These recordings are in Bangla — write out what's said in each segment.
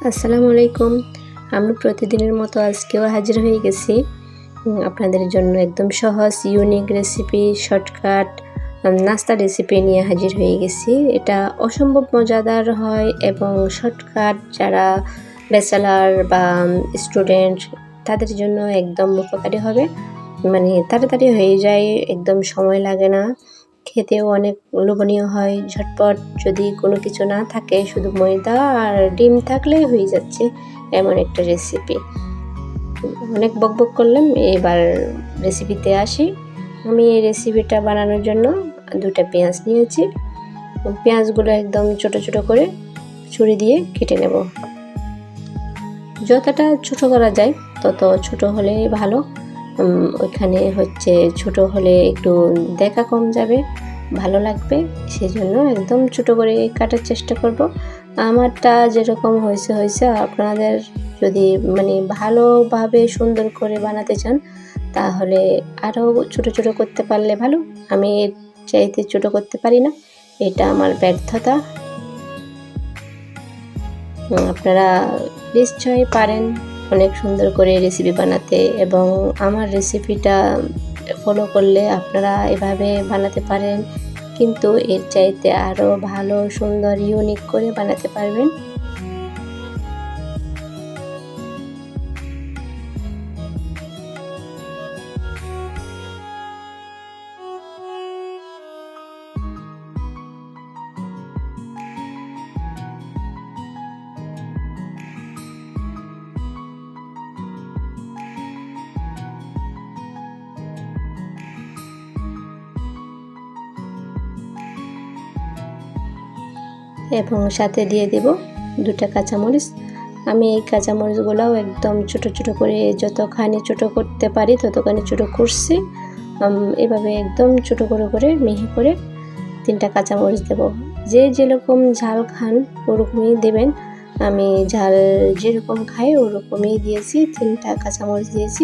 আসসালামু আলাইকুম। আমি প্রতিদিনের মতো আজকেও হাজির হয়ে গেছি আপনাদের জন্য একদম সহজ ইউনিক রেসিপি, শর্টকাট নাস্তা রেসিপি নিয়ে হাজির হয়ে গেছি। এটা অসম্ভব মজাদার হয় এবং শর্টকাট যারা ব্যাচেলর বা স্টুডেন্ট তাদের জন্য একদম উপকারী হবে। মানে তাড়াতাড়ি হয়ে যায়, একদম সময় লাগে না, খেতেও অনেক লোভনীয় হয়। ঝটপট যদি কোনো কিছু না থাকে, শুধু ময়দা আর ডিম থাকলেই হয়ে যাচ্ছে এমন একটা রেসিপি। অনেক বকবক করলাম, এবার রেসিপিতে আসি। আমি এই রেসিপিটা বানানোর জন্য 2টা পেঁয়াজ নিয়েছি। পেঁয়াজগুলো একদম ছোট ছোট করে ছুরি দিয়ে কেটে নেব। যতটা ছোট করা যায় তত ছোট হলেই ভালো। ওইখানে হচ্ছে ছোট হলে একটু দেখা কম যাবে, ভালো লাগবে, সেজন্য একদম ছোট করে কাটার চেষ্টা করব। আমারটা যেরকম হয়েছে, আপনাদের যদি ভালোভাবে সুন্দর করে বানাতে চান তাহলে আরও ছোট ছোট করতে পারলে ভালো। আমি এর চাইতে ছোট করতে পারি না, এটা আমার ব্যর্থতা। আপনারা নিশ্চয়ই পারেন অনেক সুন্দর করে রেসিপি বানাতে, এবং আমার রেসিপিটা ফলো করলে আপনারা এভাবে বানাতে পারেন, কিন্তু এর চাইতে আরও ভালো, সুন্দর, ইউনিক করে বানাতে পারবেন। এবং সাথে দিয়ে দেব 2টা কাঁচামরিচ। আমি এই কাঁচামরিচগুলোও একদম ছোট ছোট করে, যতখানি ছোট করতে পারি ততখানি ছোট করছি। এভাবে একদম ছোট করে মিহি করে 3টা কাঁচামরিচ দেব। যে যেরকম ঝাল খান ওরকমই দেবেন। আমি ঝাল যেরকম খাই ওরকমই দিয়েছি। 3টা কাঁচামরিচ দিয়েছি,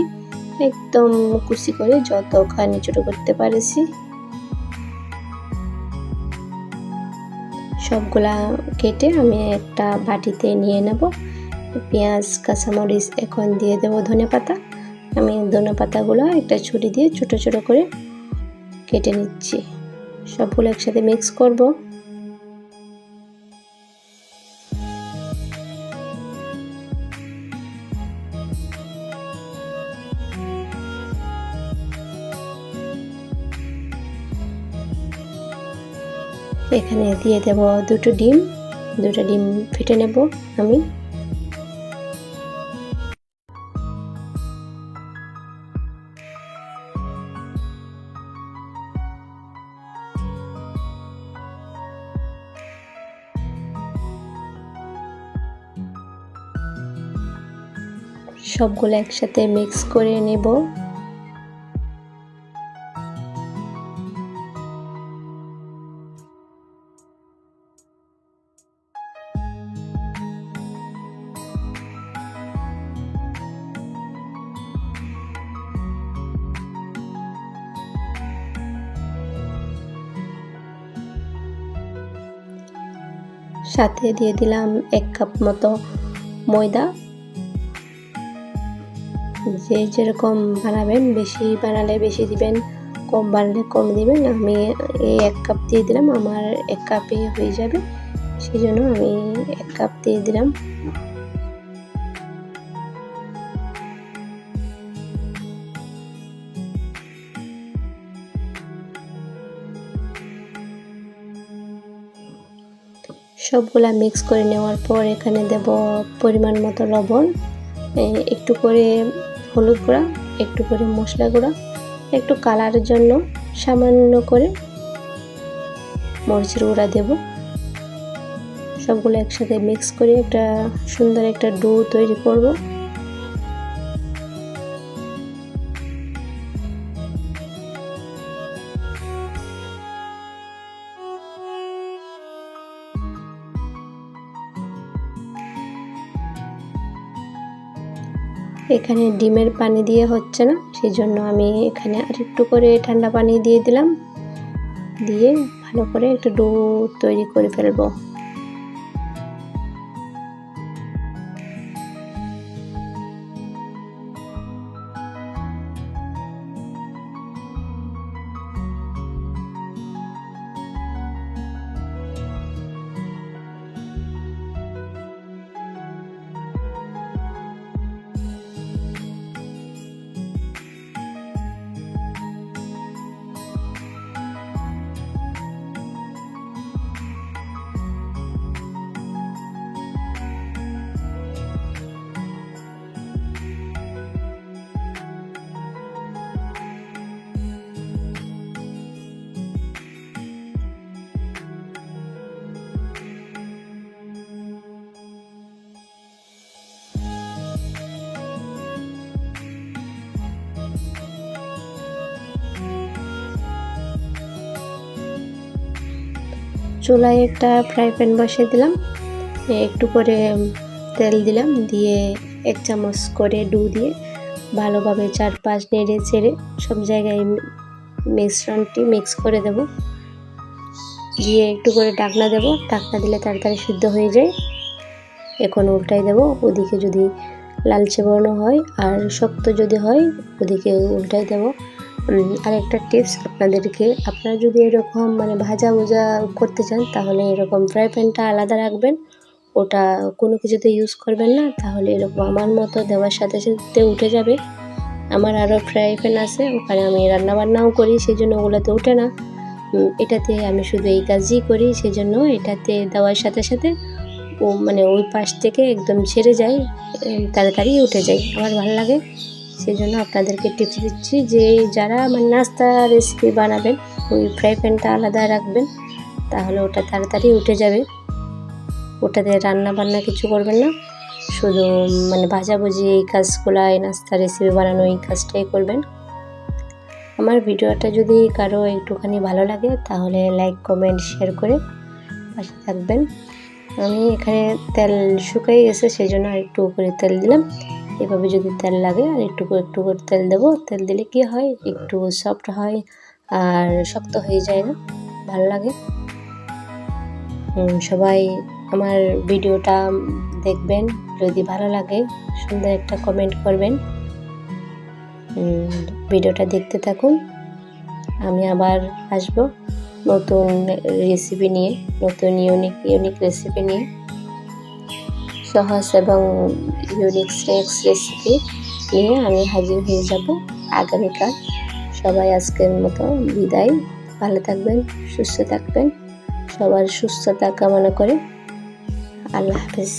একদম কুচি করে যতখানি ছোট করতে পারেছি। সবগুলা কেটে আমি একটা বাটিতে নিয়ে নেব। পেঁয়াজ, কাঁচামরিচ, এখন দিয়ে দেব ধনেপাতা। আমি ধনেপাতাগুলো একটা ছুরি দিয়ে ছোট ছোট করে কেটে নিচ্ছি। সবগুলো একসাথে মিক্স করব। এখানে দিয়ে দেব 2টো ডিম। 2টা ডিম ফেটে নেব আমি। সবগুলো একসাথে মিক্স করে নেব। সাথে দিয়ে দিলাম 1 কাপ মতো ময়দা। যে যেরকম বানাবেন, বেশি বানালে বেশি দিবেন, কম বানালে কম দিবেন। আমি এই 1 কাপ দিয়ে দিলাম, আমার 1 কাপে হয়ে যাবে, সেই জন্য আমি 1 কাপ দিয়ে দিলাম। সবগুলা মিক্স করে নেওয়ার পর এখানে দেব পরিমাণ মতো লবণ, একটু করে হলুদ গুঁড়া, একটু করে মশলা গুঁড়া, একটু কালারের জন্য সামান্য করে মরিচের গুঁড়া দেব। সবগুলো একসাথে মিক্স করে একটা সুন্দর একটা ডো তৈরি করব। এখানে ডিমের পানি দিয়ে হচ্ছে না, সেই জন্য আমি এখানে আরেকটু করে ঠান্ডা পানি দিয়ে দিলাম। দিয়ে ভালো করে একটা ডো তৈরি করে ফেলবো। চুলায় একটা ফ্রাই প্যান বসিয়ে দিলাম, একটু করে তেল দিলাম, দিয়ে 1 চামচ করে ডু দিয়ে ভালোভাবে চারপাশ নেড়ে চেড়ে সব জায়গায় মিশ্রণটি মিক্স করে দেব। দিয়ে একটু করে ঢাকনা দেব, ঢাকনা দিলে তাড়াতাড়ি সিদ্ধ হয়ে যায়। এখন উল্টাই দেব, ওদিকে যদি লালচে বর্ণ হয় আর শক্ত যদি হয় ওদিকে উল্টাই দেব। আর একটা টিপস আপনাদেরকে, আপনারা যদি এরকম মানে ভাজা করতে চান তাহলে এরকম ফ্রাই প্যানটা আলাদা রাখবেন, ওটা কোনো কিছুতে ইউজ করবেন না, তাহলে এরকম আমার মতো দেওয়ার সাথে সাথে উঠে যাবে। আমার আরও ফ্রাই প্যান আছে, ওখানে আমি রান্নাবান্নাও করি, সেই জন্য ওগুলোতে ওঠে না। এটাতে আমি শুধু এই কাজই করি, সেই জন্য এটাতে দেওয়ার সাথে সাথে ও মানে ওই পাশ থেকে একদম ছেড়ে যায়, তাড়াতাড়ি উঠে যায়, আমার ভালো লাগে। সেই জন্য আপনাদেরকে টিপস দিচ্ছি যে যারা মানে নাস্তা রেসিপি বানাবেন ওই ফ্রাই প্যানটা আলাদা রাখবেন, তাহলে ওটা তাড়াতাড়ি উঠে যাবে। ওটাতে রান্না বান্না কিছু করবেন না, শুধু মানে ভাজাভুজি এই কাজগুলো, এই নাস্তা রেসিপি বানানো এই কাজটাই করবেন। আমার ভিডিওটা যদি কারো একটুখানি ভালো লাগে তাহলে লাইক কমেন্ট শেয়ার করে পাশে থাকবেন। আমি এখানে তেল শুকিয়ে গেছে, সেই জন্য আর একটু করে তেল দিলাম। এভাবে যদি তেল লাগে আর একটু করে তেল দেবো, তেল দিলে কি হয় একটু সফট হয় আর শক্ত হয়ে যায় না, ভালো লাগে। সবাই আমার ভিডিওটা দেখবেন, যদি ভালো লাগে সুন্দর একটা কমেন্ট করবেন। ভিডিওটা দেখতে থাকুন, আমি আবার আসব নতুন রেসিপি নিয়ে, নতুন ইউনিক রেসিপি নিয়ে, সহজ এবং ইউনিক স্ন্যাক্স রেসিপি নিয়ে আমি হাজির হয়ে যাব আগামীকাল। সবাই আজকের মতো বিদায়, ভালো থাকবেন, সুস্থ থাকবেন, সবার সুস্থতা কামনা করে আল্লাহ হাফেজ।